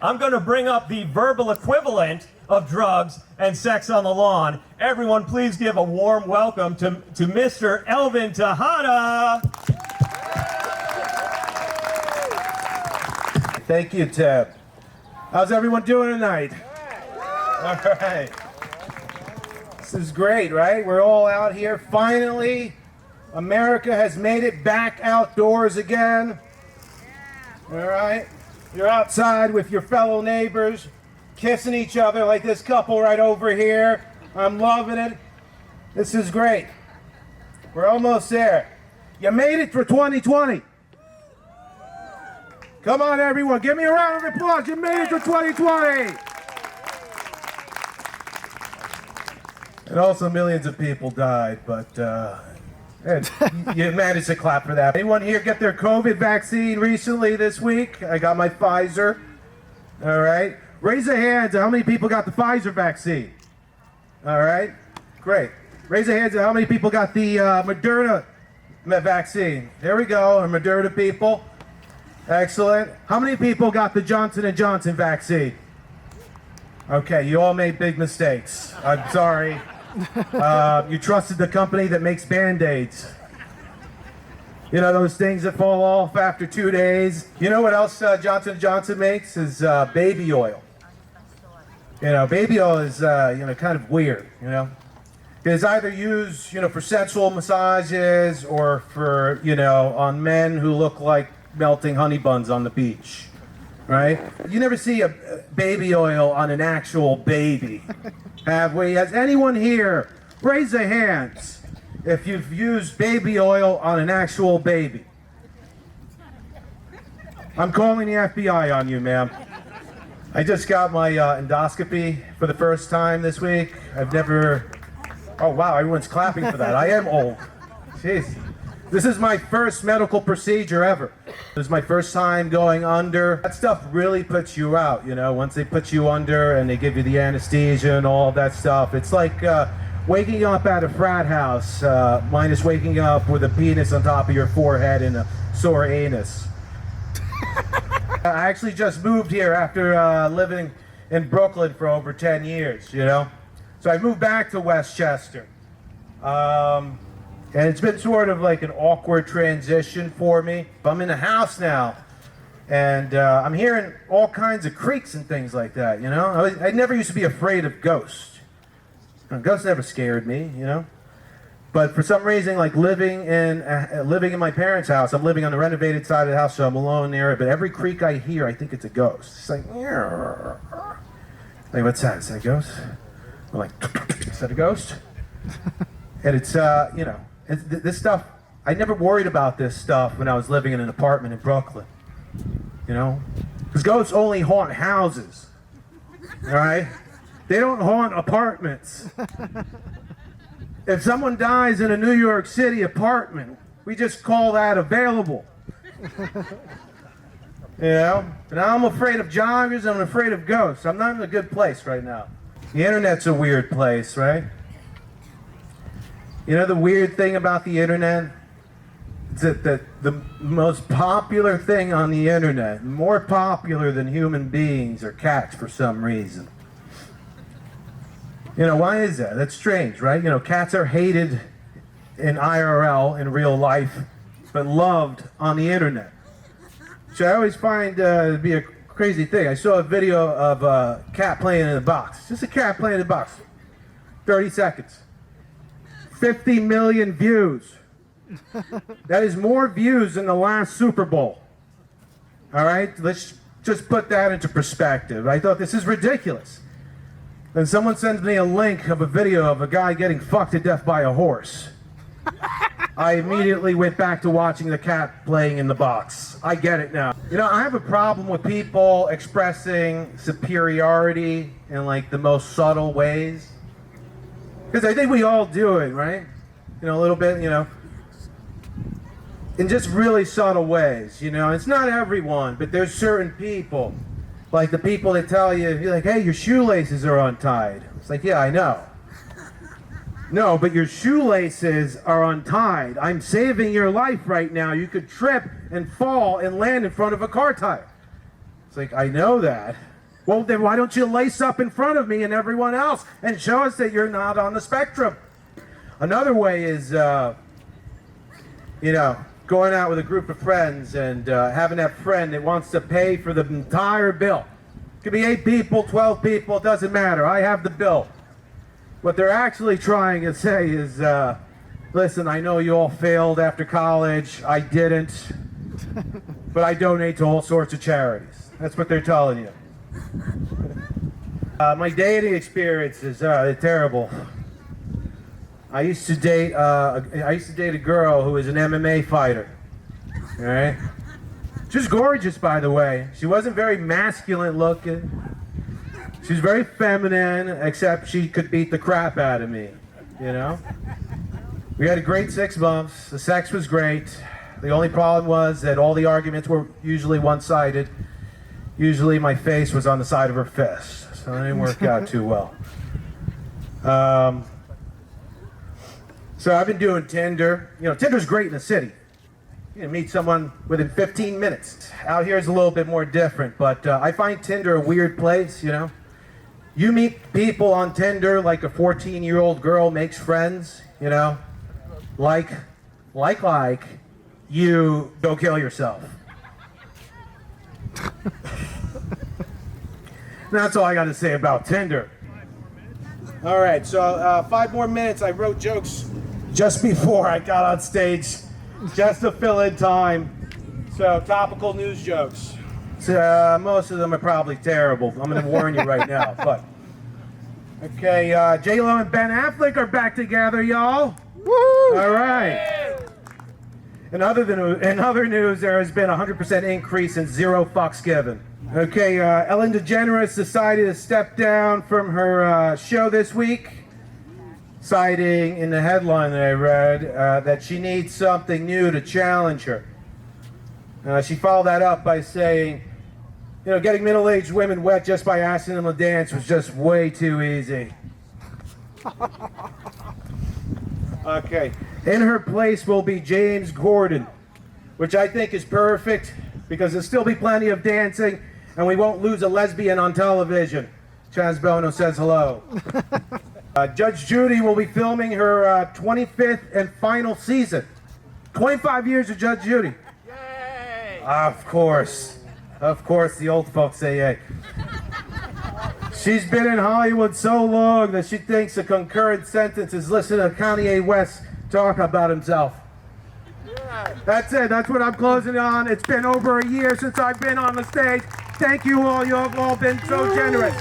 I'm going to bring up the verbal equivalent of drugs and sex on the lawn. Everyone, please give a warm welcome to Mr. Elvin Tejada. Thank you, Tim. How's everyone doing tonight? All right. This is great, right? We're all out here. Finally, America has made it back outdoors again. All right. You're outside with your fellow neighbors, kissing each other like this couple right over here. I'm loving it. This is great. We're almost there. You made it for 2020. Come on, everyone. Give me a round of applause. You made it for 2020. And also millions of people died, but you managed to clap for that. Anyone here get their COVID vaccine recently this week? I got my Pfizer. All right. Raise your hands. How many people got the Pfizer vaccine? All right. Great. Raise your hands. How many people got the Moderna vaccine? There we go. Our Moderna people. Excellent. How many people got the Johnson & Johnson vaccine? Okay, you all made big mistakes. I'm sorry. You trusted the company that makes Band-Aids. You know, those things that fall off after 2 days. You know what else Johnson & Johnson makes is baby oil. You know, baby oil is, kind of weird, you know. It's either used, for sensual massages or for, on men who look like melting honey buns on the beach, right? You never see a baby oil on an actual baby, have we? Has anyone here, raise their hands if you've used baby oil on an actual baby? I'm calling the FBI on you, ma'am. I just got my endoscopy for the first time this week. I've never, oh wow, everyone's clapping for that. I am old, jeez. This is my first medical procedure ever. This is my first time going under. That stuff really puts you out, once they put you under and they give you the anesthesia and all of that stuff. It's like waking up at a frat house, minus waking up with a penis on top of your forehead and a sore anus. I actually just moved here after living in Brooklyn for over 10 years, So I moved back to Westchester. And it's been sort of like an awkward transition for me. I'm in the house now, and I'm hearing all kinds of creaks and things like that, I never used to be afraid of ghosts. Ghosts never scared me, But for some reason, like living in my parents' house, I'm living on the renovated side of the house, so I'm alone there. But every creak I hear, I think it's a ghost. It's like, what's that? Is that a ghost? I'm like, is that a ghost? And it's, this stuff, I never worried about this stuff when I was living in an apartment in Brooklyn, Because ghosts only haunt houses, all right? They don't haunt apartments. If someone dies in a New York City apartment, we just call that available. And I'm afraid of joggers, I'm afraid of ghosts. I'm not in a good place right now. The internet's a weird place, right? The weird thing about the internet is that the most popular thing on the internet, more popular than human beings, are cats for some reason. Why is that? That's strange, right? Cats are hated in IRL, in real life, but loved on the internet. Which I always find to be a crazy thing. I saw a video of a cat playing in a box. Just a cat playing in a box. 30 seconds. 50 million views. That is more views than the last Super Bowl. All right? Let's just put that into perspective. I thought this is ridiculous. Then someone sends me a link of a video of a guy getting fucked to death by a horse. I immediately went back to watching the cat playing in the box. I get it now. I have a problem with people expressing superiority in like the most subtle ways. Because I think we all do it, right? A little bit, in just really subtle ways, It's not everyone, but there's certain people. Like the people that tell you, you're like, hey, your shoelaces are untied. It's like, yeah, I know. No, but your shoelaces are untied. I'm saving your life right now. You could trip and fall and land in front of a car tire. It's like, I know that. Well, then why don't you lace up in front of me and everyone else and show us that you're not on the spectrum? Another way is, going out with a group of friends and having that friend that wants to pay for the entire bill. It could be 8 people, 12 people, it doesn't matter. I have the bill. What they're actually trying to say is, listen, I know you all failed after college. I didn't. But I donate to all sorts of charities. That's what they're telling you. My dating experience is terrible. I used to date a girl who was an MMA fighter. All right, she was gorgeous, by the way. She wasn't very masculine looking. She was very feminine, except she could beat the crap out of me. We had a great 6 months. The sex was great. The only problem was that all the arguments were usually one-sided. Usually my face was on the side of her fist, so it didn't work out too well. So I've been doing Tinder. Tinder's great in the city. You can meet someone within 15 minutes. Out here is a little bit more different, but I find Tinder a weird place, You meet people on Tinder like a 14-year-old girl makes friends, like you go kill yourself. That's all I got to say about Tinder. All right, so 5 more minutes. I wrote jokes just before I got on stage, just to fill in time. So topical news jokes. So, most of them are probably terrible. I'm going to warn you right now. But okay, J-Lo and Ben Affleck are back together, y'all. Woo! All right. In other news, there has been a 100% increase in zero fucks given. Okay, Ellen DeGeneres decided to step down from her show this week, citing in the headline that I read that she needs something new to challenge her. She followed that up by saying, getting middle-aged women wet just by asking them to dance was just way too easy. Okay. In her place will be James Corden, which I think is perfect because there'll still be plenty of dancing and we won't lose a lesbian on television. Chaz Bono says hello. Judge Judy will be filming her 25th and final season. 25 years of Judge Judy. Yay! Of course, the old folks say yay. She's been in Hollywood so long that she thinks a concurrent sentence is listening to Kanye West talk about himself. Yeah. That's it. That's what I'm closing on. It's been over a year since I've been on the stage. Thank you all. You have all been so generous.